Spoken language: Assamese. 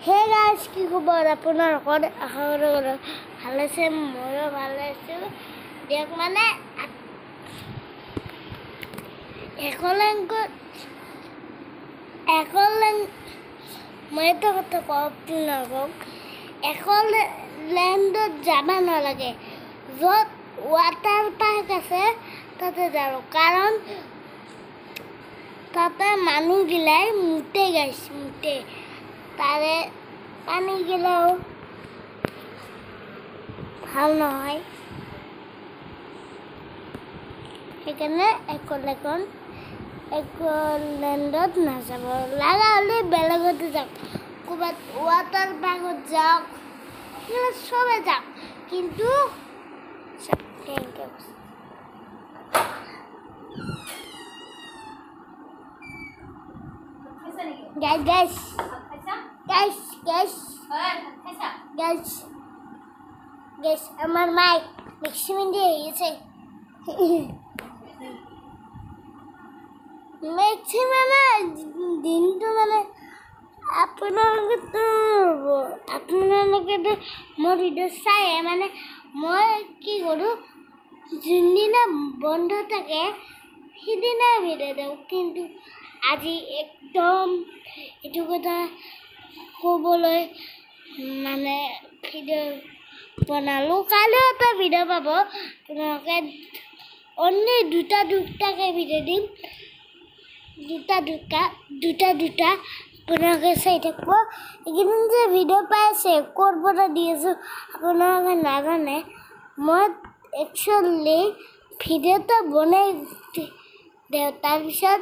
হে গাইজ কি খবৰ আপোনালোকৰ আশা কৰোঁ ভাল আছে ময়ো ভাল আছোঁ দিয়ক মানে মই এটা কথা কওঁ আপোনালোকক একলেণ্ডত যাব নালাগে য'ত ৱাটাৰ পাৰ্ক আছে তাতে যাব কাৰণ তাতে মানুহগিলাই মুতে গাইছে মুতে তাৰে পানীগিলাও ভাল নহয় সেইকাৰণে একলেণ্ডত নাযাব লাগা হ'লে বেলেগতে যাওক ক'ৰবাত ৱাটাৰ পাৰ্কত যাওক চবে যাওক কিন্তু Guys, আমাৰ মাইক ম্যাক্সিমাম দিয়ে গেছে ম্যাক্সিমাম দিনটো মানে আপোনালোকে মোৰ ভিডিঅ' চাই মানে মই কি কৰোঁ যোনদিনা বন্ধ থাকে সিদিনা ভিডিঅ' দিওঁ কিন্তু আজি একদম এইটো কথা ক'বলৈ মানে ভিডিঅ' বনালোঁ কাইলৈ এটা ভিডিঅ' পাব আপোনালোকে অনলি দুটাকৈ ভিডিঅ' দিম দুটা আপোনালোকে চাই থাকিব এইকেইদিন যে ভিডিঅ' পাই আছে ক'ৰ পৰা দি আছোঁ আপোনালোকে নাজানে মই একচুৱেলি ভিডিঅ'টা বনাই দিওঁ তাৰপিছত